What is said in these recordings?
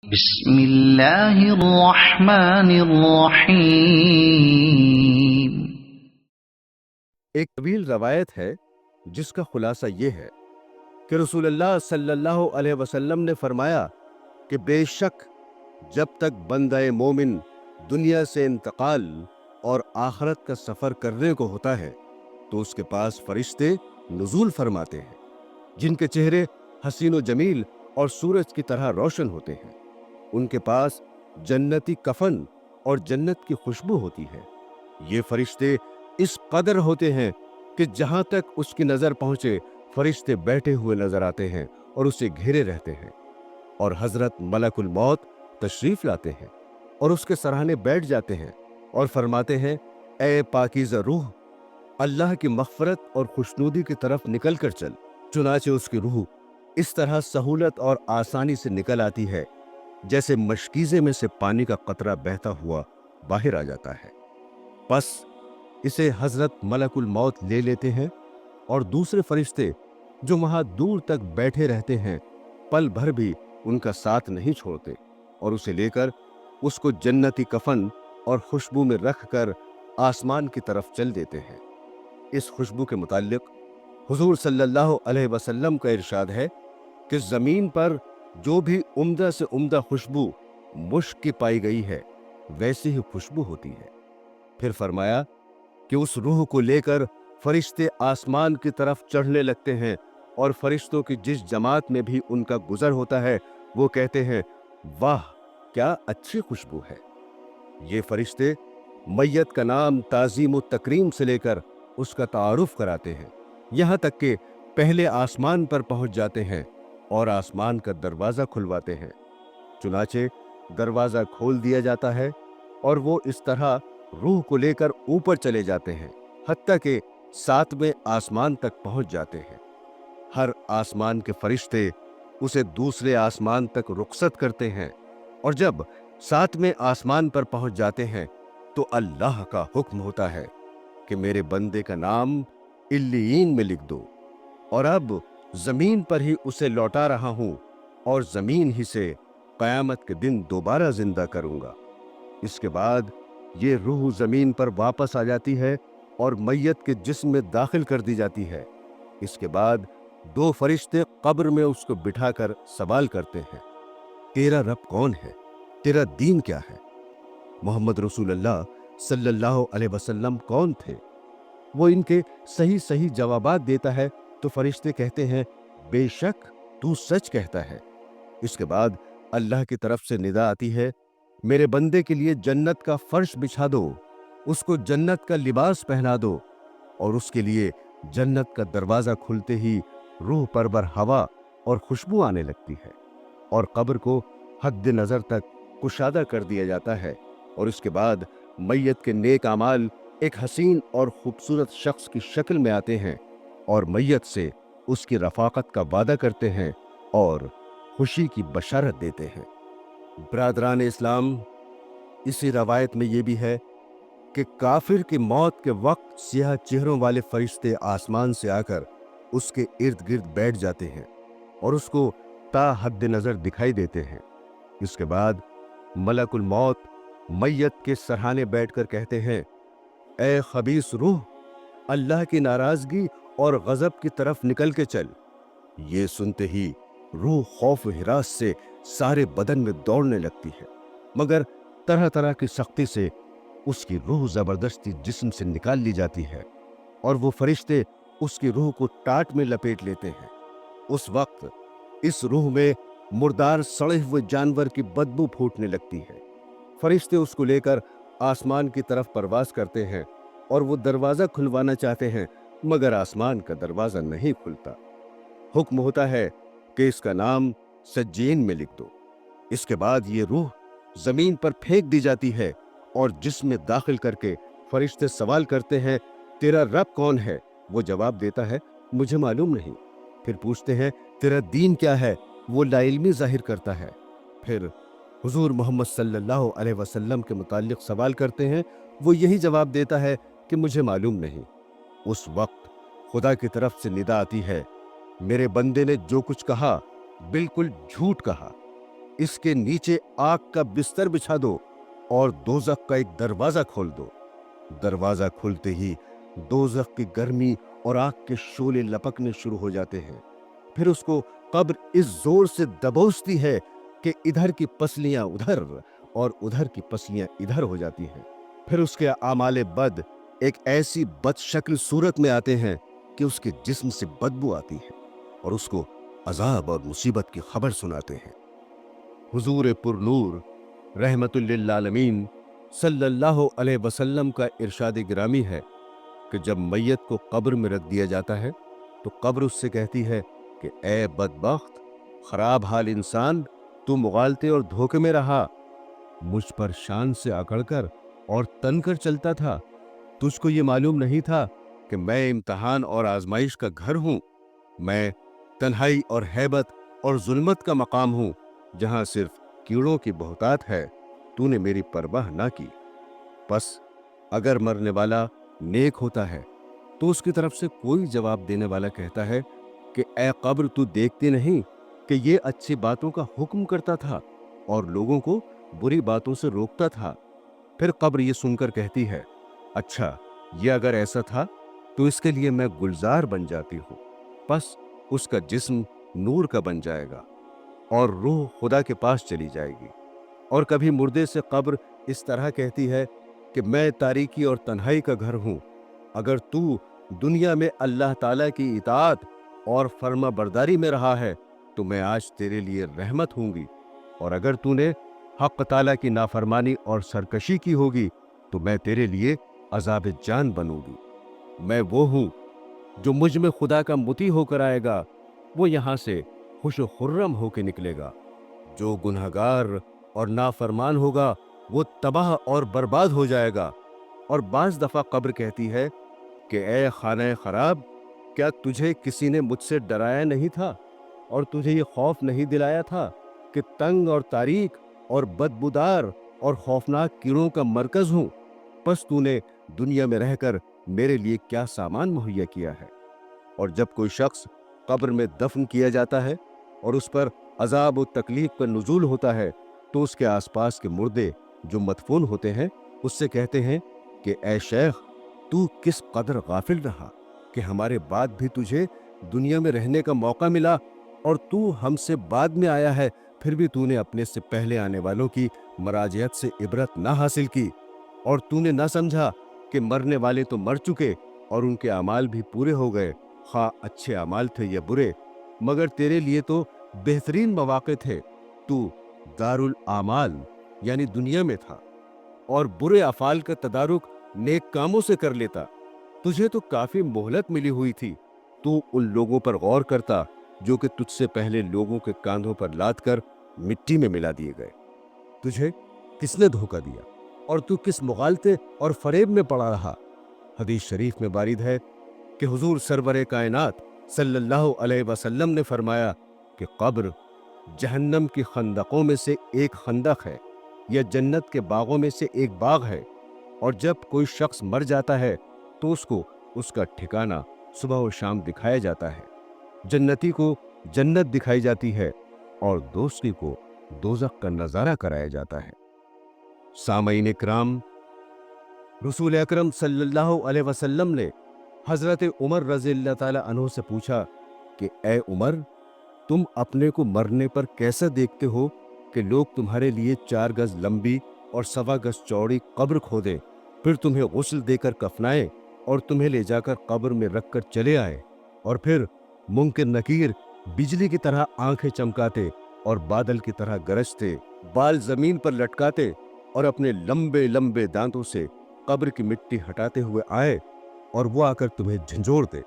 بسم اللہ الرحمن الرحیم۔ ایک طویل روایت ہے جس کا خلاصہ یہ ہے کہ رسول اللہ صلی اللہ علیہ وسلم نے فرمایا کہ بے شک جب تک بندہ مومن دنیا سے انتقال اور آخرت کا سفر کرنے کو ہوتا ہے تو اس کے پاس فرشتے نزول فرماتے ہیں جن کے چہرے حسین و جمیل اور سورج کی طرح روشن ہوتے ہیں۔ ان کے پاس جنتی کفن اور جنت کی خوشبو ہوتی ہے۔ یہ فرشتے اس قدر ہوتے ہیں کہ جہاں تک اس کی نظر پہنچے فرشتے بیٹھے ہوئے نظر آتے ہیں اور اسے گھیرے رہتے ہیں، اور حضرت ملک الموت تشریف لاتے ہیں اور اس کے سرانے بیٹھ جاتے ہیں اور فرماتے ہیں، اے پاکیزہ روح، اللہ کی مغفرت اور خوشنودی کی طرف نکل کر چل۔ چنانچہ اس کی روح اس طرح سہولت اور آسانی سے نکل آتی ہے جیسے مشکیزے میں سے پانی کا قطرہ بہتا ہوا باہر آ جاتا ہے۔ پس اسے حضرت ملک الموت لے لیتے ہیں اور دوسرے فرشتے جو وہاں دور تک بیٹھے رہتے ہیں پل بھر بھی ان کا ساتھ نہیں چھوڑتے اور اسے لے کر اس کو جنتی کفن اور خوشبو میں رکھ کر آسمان کی طرف چل دیتے ہیں۔ اس خوشبو کے متعلق حضور صلی اللہ علیہ وسلم کا ارشاد ہے کہ زمین پر جو بھی عمدہ سے عمدہ خوشبو مشک کی پائی گئی ہے ویسی ہی خوشبو ہوتی ہے۔ پھر فرمایا کہ اس روح کو لے کر فرشتے آسمان کی طرف چڑھنے لگتے ہیں اور فرشتوں کی جس جماعت میں بھی ان کا گزر ہوتا ہے وہ کہتے ہیں، واہ کیا اچھی خوشبو ہے۔ یہ فرشتے میت کا نام تعظیم و تکریم سے لے کر اس کا تعارف کراتے ہیں، یہاں تک کہ پہلے آسمان پر پہنچ جاتے ہیں اور آسمان کا دروازہ کھلواتے ہیں۔ چنانچہ دروازہ کھول دیا جاتا ہے اور وہ اس طرح روح کو لے کر اوپر چلے جاتے ہیں حتیٰ کہ 7ویں آسمان تک پہنچ جاتے ہیں۔ ہر آسمان کے فرشتے اسے دوسرے آسمان تک رخصت کرتے ہیں، اور جب 7ویں آسمان پر پہنچ جاتے ہیں تو اللہ کا حکم ہوتا ہے کہ میرے بندے کا نام علیین میں لکھ دو، اور اب زمین پر ہی اسے لوٹا رہا ہوں اور زمین ہی سے قیامت کے دن دوبارہ زندہ کروں گا۔ اس کے بعد یہ روح زمین پر واپس آ جاتی ہے اور میت کے جسم میں داخل کر دی جاتی ہے۔ اس کے بعد 2 فرشتے قبر میں اس کو بٹھا کر سوال کرتے ہیں، تیرا رب کون ہے؟ تیرا دین کیا ہے؟ محمد رسول اللہ صلی اللہ علیہ وسلم کون تھے؟ وہ ان کے صحیح جوابات دیتا ہے تو فرشتے کہتے ہیں، بے شک تو سچ کہتا ہے۔ اس کے بعد اللہ کی طرف سے ندا آتی ہے، میرے بندے کے لیے جنت کا فرش بچھا دو، اس کو جنت کا لباس پہنا دو، اور اس کے لیے جنت کا دروازہ کھلتے ہی روح پرور ہوا اور خوشبو آنے لگتی ہے، اور قبر کو حد نظر تک کشادہ کر دیا جاتا ہے، اور اس کے بعد میت کے نیک اعمال ایک حسین اور خوبصورت شخص کی شکل میں آتے ہیں اور میت سے اس کی رفاقت کا وعدہ کرتے ہیں اور خوشی کی بشارت دیتے ہیں۔ برادران اسلام، اسی روایت میں یہ بھی ہے کہ کافر کی موت کے وقت سیاہ چہروں والے فرشتے آسمان سے آ کر اس کے ارد گرد بیٹھ جاتے ہیں اور اس کو تا حد نظر دکھائی دیتے ہیں۔ اس کے بعد ملک الموت میت کے سرہانے بیٹھ کر کہتے ہیں، اے خبیث روح، اللہ کی ناراضگی اور غضب کی طرف نکل کے چل۔ یہ سنتے ہی روح خوف و ہراس سے سارے بدن میں دوڑنے لگتی ہے، مگر طرح طرح کی سختی سے اس کی روح زبردستی جسم سے نکال لی جاتی ہے، اور وہ فرشتے اس کی روح کو ٹاٹ میں لپیٹ لیتے ہیں۔ اس وقت اس روح میں مردار سڑے ہوئے جانور کی بدبو پھوٹنے لگتی ہے۔ فرشتے اس کو لے کر آسمان کی طرف پرواز کرتے ہیں اور وہ دروازہ کھلوانا چاہتے ہیں، مگر آسمان کا دروازہ نہیں کھلتا۔ حکم ہوتا ہے کہ اس کا نام سجین میں لکھ دو۔ اس کے بعد یہ روح زمین پر پھینک دی جاتی ہے اور جسم میں داخل کر کے فرشتے سوال کرتے ہیں، تیرا رب کون ہے؟ وہ جواب دیتا ہے، مجھے معلوم نہیں۔ پھر پوچھتے ہیں، تیرا دین کیا ہے؟ وہ لا علمی ظاہر کرتا ہے۔ پھر حضور محمد صلی اللہ علیہ وسلم کے متعلق سوال کرتے ہیں، وہ یہی جواب دیتا ہے کہ مجھے معلوم نہیں۔ اس وقت خدا کی طرف سے ندا آتی ہے، میرے بندے نے جو کچھ کہا بالکل جھوٹ کہا۔ इसके नीचे आग का बिस्तर बिछा दो और दोजख का एक दरवाजा खोल दो। दरवाजा खुलते ही दोजख की गर्मी और आग के शोले लपकने शुरू हो जाते हैं। फिर उसको कब्र इस जोर से दबोचती है कि इधर की पसलियां उधर और उधर की पसलियां इधर हो जाती हैं। फिर उसके आमाले बद एक ऐसी बदशक्ल सूरत में आते हैं कि उसके जिस्म से बदबू आती है और उसको अजाब और मुसीबत की खबर सुनाते हैं। हुजूर पुरनूर रहमतुल लिल आलमीन सल्लल्लाहु अलैहि वसल्लम का इरशाद गिरामी है कि जब मैयत को कब्र में रख दिया जाता है तो कब्र उससे कहती है कि ए बदबख्त, खराब हाल इंसान, तू मुगालते और धोखे में रहा, मुझ पर शान से अकड़कर और तनकर चलता था। तुझको ये मालूम नहीं था कि मैं इम्तिहान और आजमाइश का घर हूं। मैं तन्हाई और हैबत और जुल्मत का मकाम हूं, जहां सिर्फ कीड़ों की बहुतात है। तूने मेरी परवाह ना की। बस अगर मरने वाला नेक होता है तो उसकी तरफ से कोई जवाब देने वाला कहता है कि ए कब्र, तू देखती नहीं कि ये अच्छी बातों का हुक्म करता था और लोगों को बुरी बातों से रोकता था। फिर कब्र ये सुनकर कहती है, अच्छा, ये अगर ऐसा था तो इसके लिए मैं गुलजार बन जाती हूँ। बस उसका जिस्म नूर का बन जाएगा और रूह खुदा के पास चली जाएगी। और कभी मुर्दे से कब्र इस तरह कहती है कि मैं तारीकी और तन्हाई का घर हूँ। अगर तू दुनिया में अल्लाह ताला की इताअत और फर्मा बरदारी में रहा है तो मैं आज तेरे लिए रहमत होंगी, और अगर तूने हक ताला की नाफरमानी और सरकशी की होगी तो मैं तेरे लिए अजाब जान बनूंगी। मैं वो हूँ जो मुझ में खुदा का मुती होकर आएगा, वो यहाँ से खुश खुर्रम होकर निकलेगा। जो गुनहगार और नाफरमान होगा वो तबाह और बर्बाद हो जाएगा। और बाज दफा कब्र कहती है कि ए खाने खराब, क्या तुझे किसी ने मुझसे डराया नहीं था और तुझे ये खौफ नहीं दिलाया था कि तंग और तारीक और बदबूदार और खौफनाक कीड़ों का मरकज हूं। बस तूने दुनिया में रहकर मेरे लिए क्या सामान मुहैया किया है। और जब कोई शख्स कब्र में दफन किया जाता है और उस पर अजाब और तकलीफ का नुज़ूल होता है तो उसके आसपास के मुर्दे जो मदफून होते हैं उससे कहते हैं कि ए शेख, तू किस कदर गाफिल रहा कि हमारे बाद भी तुझे दुनिया में रहने का मौका मिला, और तू हमसे बाद में आया है, फिर भी तूने अपने से पहले आने वालों की मराजियत से इबरत ना हासिल की, और तूने ना समझा कि मरने वाले तो मर चुके और उनके अमाल भी पूरे हो गए, खा अच्छे अमाल थे या बुरे, मगर तेरे लिए तो बेहतरीन मौके थे। तू दारुल आमाल यानी दुनिया में था और बुरे अफाल का तदारुक नेक कामों से कर लेता। तुझे तो काफी मोहलत मिली हुई थी। तू उन लोगों पर गौर करता जो कि तुझसे पहले लोगों के कांधों पर लाद कर मिट्टी में मिला दिए गए। तुझे किसने धोखा दिया और तू किस मुगालते और फरेब में पड़ा रहा। हदीस शरीफ में वारिद है कि हुजूर सरवरे कायनात सल्लल्लाहु अलैहि वसल्लम ने फरमाया कि कब्र जहन्नम की खंदकों में से एक खंदक है या जन्नत के बागों में से एक बाग है, और जब कोई शख्स मर जाता है तो उसको उसका ठिकाना सुबह और शाम दिखाया जाता है। जन्नती को जन्नत दिखाई जाती है और दोस्ती को दोज़ख का नजारा कराया जाता है। सामईन इकराम, रसूल अकरम सल्लल्लाहु अलैहि वसल्लम ने हजरत उमर रज़ियल्लाहु ताला अन्हु से पूछा कि ए उमर, तुम अपने को मरने पर कैसा देखते हो कि लोग तुम्हारे लिए 4 गज लंबी और 1.25 गज चौड़ी कब्र खोदें, फिर तुम्हें गुस्ल देकर कफनाएं और तुम्हें ले जाकर कब्र में रखकर चले आए, और फिर मुनकर नकीर बिजली की तरह आंखें चमकाते और बादल की तरह गरजते, बाल जमीन पर लटकाते और अपने लंबे लंबे दांतों से कब्र की मिट्टी हटाते हुए आए और वो आकर तुम्हें झंझोड़ दे।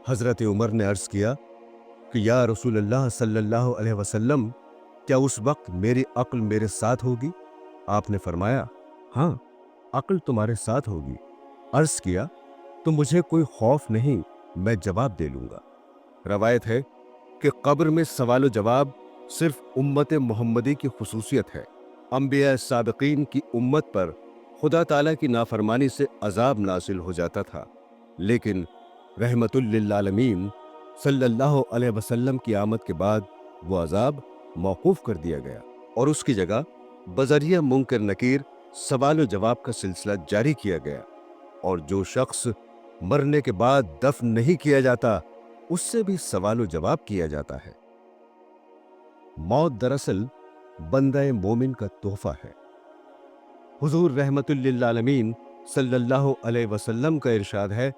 हजरत उमर ने अर्ज किया कि या रसूल अल्लाह सल्लल्लाहु अलैहि वसल्लम, क्या उस वक्त मेरी अक्ल मेरे साथ होगी? आपने फरमाया, हाँ, अक्ल तुम्हारे साथ होगी। अर्ज किया, तो मुझे कोई खौफ नहीं, मैं जवाब दे लूंगा। रवायत है कि कब्र में सवाल जवाब सिर्फ उम्मत मोहम्मदी की खुसूसियत है। अंबिया साबिकीन की उम्मत पर खुदा ताला की नाफरमानी से अजाब नासिल हो जाता था, लेकिन रहमतुल लिल आलमीन सल्लल्लाहु अलैहि वसल्लम की आमद के बाद वो अजाब मौकूफ कर दिया गया और उसकी जगह बजरिया मुनकर नकीर सवाल व जवाब का सिलसिला जारी किया गया। और जो शख्स मरने के बाद दफन नहीं किया जाता उससे भी सवाल व जवाब किया जाता है। मौत दरअसल बंदा मोमिन का तोहफा है। हुजूर रहमतुल लिल आलमीन सल्लल्लाहु अलैहि वसल्लम का इरशाद है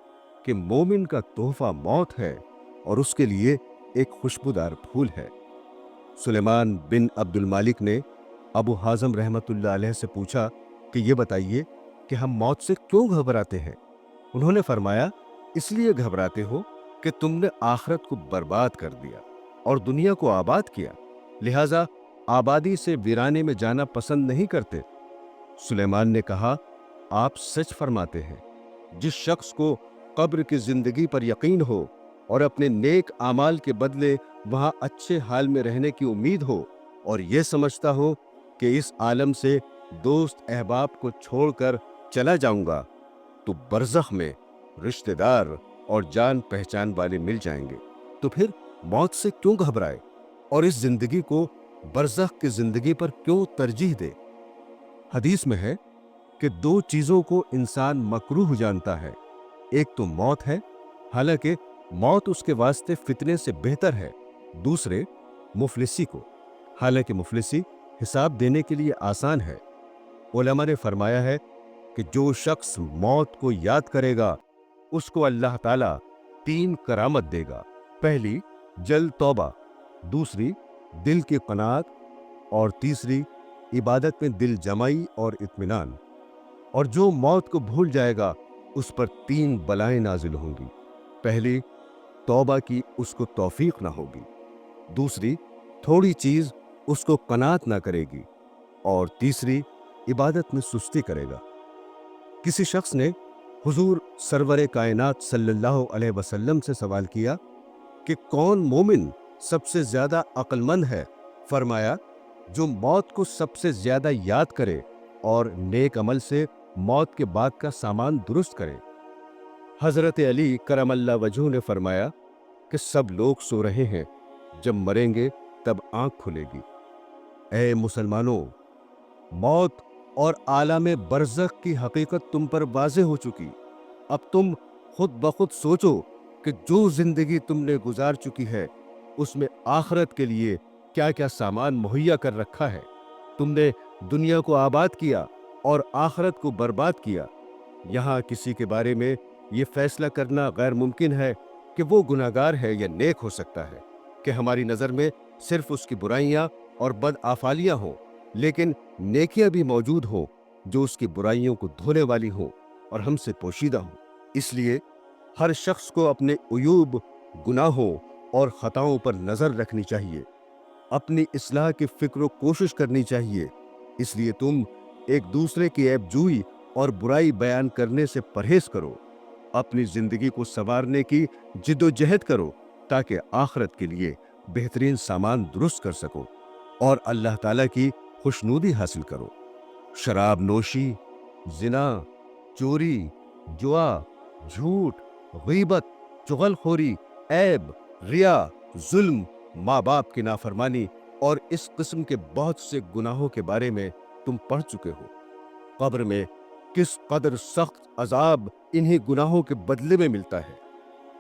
कि मोमिन का तोहफा मौत है और उसके लिए एक खुशबूदार फूल है। सुलेमान बिन अब्दुल मालिक ने अबू हाज़म रहमतुल्लाह अलैह से पूछा कि ये बताइए कि हम मौत से क्यों घबराते हैं। उन्होंने फरमाया, इसलिए घबराते हो कि तुमने आखिरत को बर्बाद कर दिया और दुनिया को आबाद किया, लिहाजा आबादी से वीराने में जाना पसंद नहीं करते। सुलेमान ने कहा, आप सच फरमाते हैं। जिस शख्स को कब्र की जिंदगी पर यकीन हो और अपने नेक आमाल के बदले वहां अच्छे हाल में रहने की उम्मीद हो और यह समझता हो कि इस आलम से दोस्त अहबाब को छोड़कर चला जाऊंगा, तो बरज़ख में रिश्तेदार और जान पहचान वाले मिल जाएंगे, तो फिर मौत से क्यों घबराए और इस जिंदगी को बरज़ख की जिंदगी पर क्यों तरजीह दे। हदीस में है कि दो चीजों को इंसान मकरूह जानता है, एक तो मौत है, हालांकि मौत उसके वास्ते फितने से बेहतर है। दूसरे मुफलिसी को, हालांकि मुफलिसी हिसाब देने के लिए आसान है। उलमा ने फरमाया है कि जो शख्स मौत को याद करेगा उसको अल्लाह ताला 3 करामत देगा। पहली जल्द तौबा, दूसरी दिल की कनात और तीसरी इबादत में दिल जमाई और इत्मीनान। और जो मौत को भूल जाएगा उस पर 3 बलाएं नाजिल होंगी। पहली, तौबा की उसको तौफीक ना होगी। दूसरी, थोड़ी चीज उसको कनात ना करेगी। और तीसरी, इबादत में सुस्ती करेगा। किसी शख्स ने हुजूर सरवर कायनात सल्लल्लाहु अलैहि वसल्लम से सवाल किया कि कौन मोमिन सबसे ज्यादा अक्लमंद है। फरमाया, जो मौत को सबसे ज्यादा याद करे और नेक अमल से मौत के बाद का सामान दुरुस्त करे। हजरत अली करमल्ला वजहू ने फरमाया कि सब लोग सो रहे हैं, जब मरेंगे तब आंख खुलेगी। ऐ मुसलमानों, मौत और आलम बरज़ख की हकीकत तुम पर वाज़ेह हो चुकी। अब तुम खुद ब खुद सोचो कि जो जिंदगी तुमने गुजार चुकी है उसमें आखिरत के लिए क्या क्या सामान मुहैया कर रखा है। तुमने दुनिया को आबाद किया और आखिरत को बर्बाद किया। यहाँ किसी के बारे में ये फैसला करना गैर मुमकिन है कि वो गुनाहगार है या नेक। हो सकता है कि हमारी नज़र में सिर्फ उसकी बुराइयां और बदआफालियां हों, लेकिन नेकियां भी मौजूद हों जो उसकी बुराइयों को धोने वाली हों और हमसे पोशीदा हों। इसलिए हर शख्स को अपने उयूब, गुनाहों और खताओं पर नजर रखनी चाहिए, अपनी इस्लाह की फिक्र कोशिश करनी चाहिए। इसलिए तुम एक दूसरे की ऐबजूई और बुराई बयान करने से परहेज करो, अपनी जिंदगी को संवारने की जिद्दोजहद करो ताकि आखिरत के लिए बेहतरीन सामान दुरुस्त कर सको और अल्लाह ताला की खुशनूदी हासिल करो। शराब नोशी, जिना, चोरी, जुआ, झूठ, गीबत, चुगलखोरी, ऐब, रिया, जुल्म, माँ बाप की नाफरमानी और इस किस्म के बहुत से गुनाहों के बारे में तुम पढ़ चुके हो। कब्र में किस कदर सख्त अजाब इन्हीं गुनाहों के बदले में मिलता है।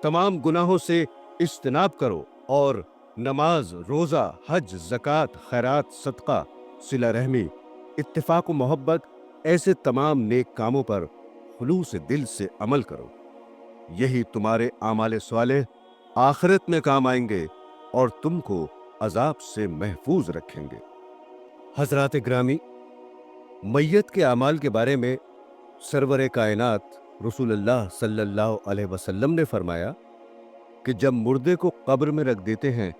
तमाम गुनाहों से इज्तनाब करो और नमाज, रोजा, हज, ज़कात, खैरात, सदका, सिला रहमी, इत्तिफाक व मोहब्बत, ऐसे तमाम नेक कामों पर खुलूस दिल से अमल करो। यही तुम्हारे आमाले स्वाले आखिरत में काम आएंगे और तुमको अजाब से महफूज रखेंगे। हजरात ग्रामी, मैयत के अमाल के बारे में सरवर कायनात रसूलुल्लाह सल्लल्लाहु अलैहि वसल्लम ने फरमाया कि जब मुर्दे को कब्र में रख देते हैं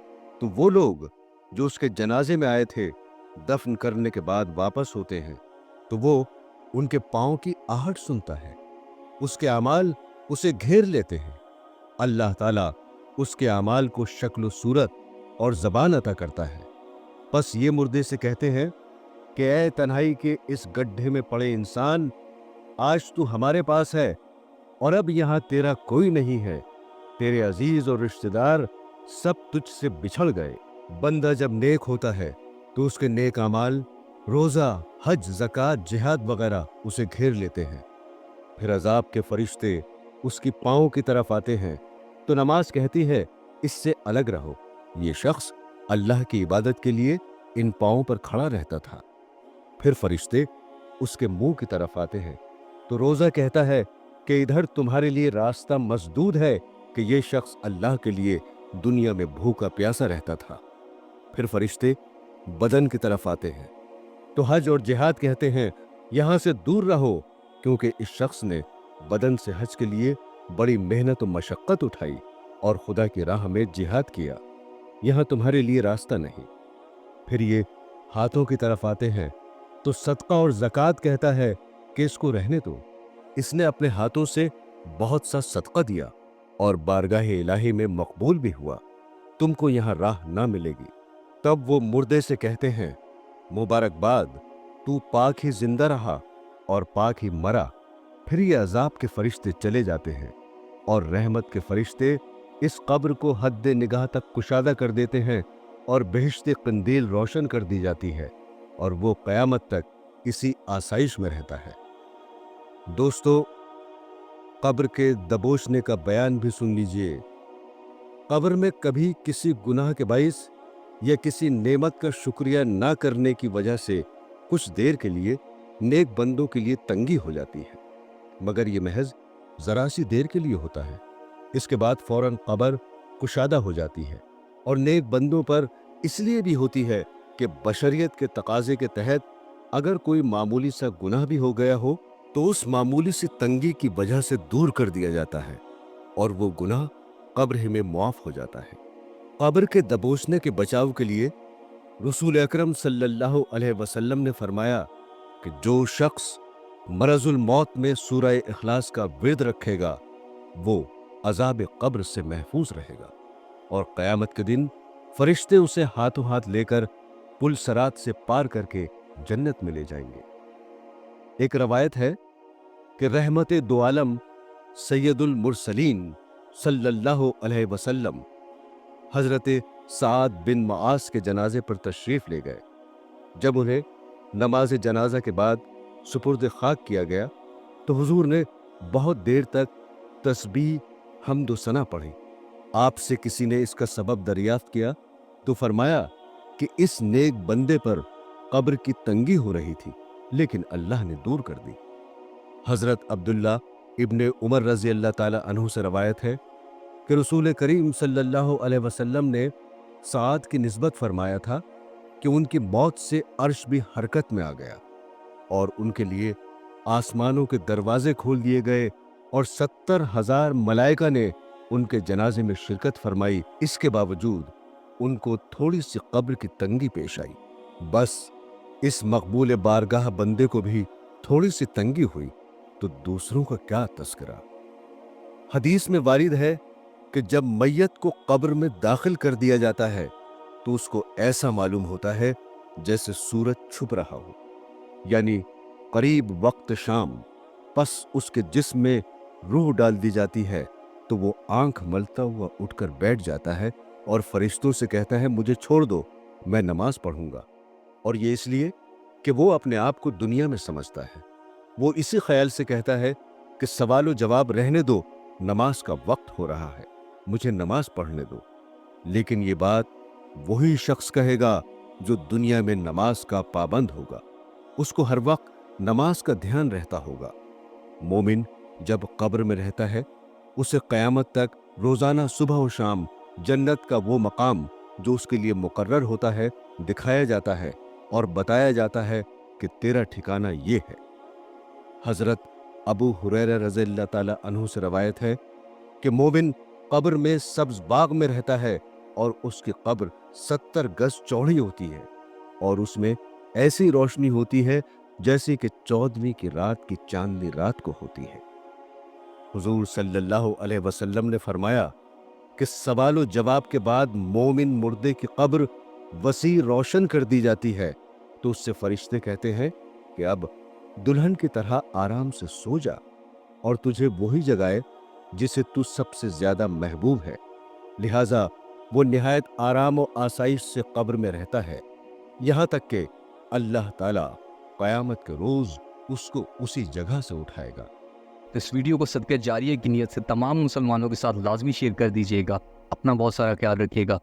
तो वो लोग जो उसके जनाजे में आए थे दफन करने के बाद वापस होते हैं तो वो उनके पांव की आहट सुनता है। उसके अमाल उसे घेर लेते हैं। अल्लाह ताला उसके अमाल को शक्ल सूरत और जबान अता करता है। बस ये मुर्दे से कहते हैं कि ऐ तन्हाई के इस गड्ढे में पड़े इंसान, आज तू हमारे पास है और अब यहाँ तेरा कोई नहीं है। तेरे अजीज और रिश्तेदार सब तुझसे बिछड़ गए। बंदा जब नेक होता है तो उसके नेक अमाल, रोजा, हज, ज़कात, जिहाद वगैरह उसे घेर लेते हैं। फिर अजाब के फरिश्ते उसकी पाँव की तरफ आते हैं तो नमाज कहती है, इससे अलग रहो, ये शख्स अल्लाह की इबादत के लिए इन पाँवों पर खड़ा रहता था। फिर फरिश्ते उसके मुंह की तरफ आते हैं तो रोजा कहता है कि इधर तुम्हारे लिए रास्ता मसदूद है कि ये शख्स अल्लाह के लिए दुनिया में भूखा प्यासा रहता था। फिर फरिश्ते बदन की तरफ आते हैं तो हज और जिहाद कहते हैं, यहां से दूर रहो, क्योंकि इस शख्स ने बदन से हज के लिए बड़ी मेहनत और मशक्कत उठाई और खुदा की राह में जिहाद किया, यहां तुम्हारे लिए रास्ता नहीं। फिर ये हाथों की तरफ आते हैं तो सदका और ज़कात कहता है कि इसको रहने दो, इसने अपने हाथों से बहुत सा सदका दिया और बारगाह इलाही में मकबूल भी हुआ, तुमको यहां राह ना मिलेगी। तब वो मुर्दे से कहते हैं, मुबारकबाद, तू पाक ही जिंदा रहा और पाक ही मरा। फिर ये अजाब के फरिश्ते चले जाते हैं और रहमत के फरिश्ते इस कब्र को हद निगाह तक कुशादा कर देते हैं और बेहिश्ते कंदील रोशन कर दी जाती है और वो क़यामत तक इसी आसाइश में रहता है। दोस्तों, कब्र के दबोचने का बयान भी सुन लीजिए। कब्र में कभी किसी गुनाह के बाइस या किसी नेमत का शुक्रिया ना करने की वजह से कुछ देर के लिए नेक बंदों के लिए तंगी हो जाती है, मगर ये महज जरा सी देर के लिए होता है। इसके बाद फौरन कब्र कुशादा हो जाती है और नेक बंदों पर इसलिए भी होती है कि बशरियत के तकाजे के तहत अगर कोई मामूली सा गुनाह भी हो गया हो तो उस मामूली सी तंगी की वजह से दूर कर दिया जाता है और वो गुनाह कब्र ही में मुआफ हो जाता है। कब्र के दबोचने के बचाव के लिए रसूल अकरम सल्लल्लाहु अलैहि वसल्लम ने फरमाया कि जो शख्स मरजुल मौत में सूरह इखलास का विर्द रखेगा वो अजाब कब्र से महफूज रहेगा और क़यामत के दिन फरिश्ते उसे हाथों हाथ लेकर पुल सरात से पार करके जन्नत में ले जाएंगे। एक रवायत है कि रहमत दो आलम सैयदुल मुरसलीन सल्लल्लाहु अलैहि वसल्लम हजरत साद बिन मुआज के जनाजे पर तशरीफ ले गए। जब उन्हें नमाज जनाजा के बाद सुपुर्द खाक किया गया तो हुजूर ने बहुत देर तक तस्बीह, हम्द व सना पढ़ी। आपसे किसी ने इसका सबब दरियाफ्त किया तो फरमाया कि इस नेक बंदे पर कब्र की तंगी हो रही थी, लेकिन अल्लाह ने दूर कर दी। हजरत अब्दुल्ला इब्ने उमर रजी अल्लाह ताला अन्हु से रवायत है कि रसूल करीम सल्लल्लाहु अलैहि वसल्लम ने साद की निस्बत फरमाया था कि उनकी मौत से अर्श भी हरकत में आ गया और उनके लिए आसमानों के दरवाजे खोल दिए गए और 70,000 मलाइका ने उनके जनाजे में शिरकत फरमाई। इसके बावजूद उनको थोड़ी सी कब्र की तंगी पेश आई। बस इस मकबूल बारगाह बंदे को भी थोड़ी सी तंगी हुई तो दूसरों का क्या तस्करा। हदीस में वारिद है कि जब मैयत को कब्र में दाखिल कर दिया जाता है तो उसको ऐसा मालूम होता है जैसे सूरज छुप रहा हो, यानी करीब वक्त शाम। बस उसके जिस्म में रूह डाल दी जाती है तो वो आंख मलता हुआ उठकर बैठ जाता है और फरिश्तों से कहता है, मुझे छोड़ दो, मैं नमाज पढ़ूंगा। और ये इसलिए कि वो अपने आप को दुनिया में समझता है। वो इसी ख्याल से कहता है कि सवाल जवाब रहने दो, नमाज का वक्त हो रहा है, मुझे नमाज पढ़ने दो। लेकिन ये बात वही शख्स कहेगा जो दुनिया में नमाज का पाबंद होगा, उसको हर वक्त नमाज का ध्यान रहता होगा। मोमिन जब कब्र में रहता है उसे क़यामत तक रोजाना सुबह और शाम जन्नत का वो मकाम जो उसके लिए मुकर्रर होता है दिखाया जाता है और बताया जाता है कि तेरा ठिकाना ये है। हजरत अबू हुरैरा रज़ियल्लाहु ताला अन्हु से रवायत है कि मोमिन कब्र में सब्ज बाग में रहता है और उसकी कब्र 70 गज चौड़ी होती है और उसमें ऐसी रोशनी होती है जैसे कि 14वीं की रात की चांदनी रात को होती है। हुजूर सल्लल्लाहु अलैहि वसल्लम ने फरमाया कि सवाल जवाब के बाद मोमिन मुर्दे की कब्र वसी रोशन कर दी जाती है तो उससे फरिश्ते कहते हैं कि अब दुल्हन की तरह आराम से सो जा और तुझे वही जगाए जिसे तू सबसे ज्यादा महबूब है, लिहाजा وہ نہایت آرام و آسائش سے قبر میں رہتا ہے، یہاں تک کہ اللہ تعالیٰ قیامت کے روز اس کو اسی جگہ سے اٹھائے گا۔ اس ویڈیو کو صدقہ جاریہ کی نیت سے تمام مسلمانوں کے ساتھ لازمی شیئر کر دیجیے گا۔ اپنا بہت سارا خیال رکھیے گا۔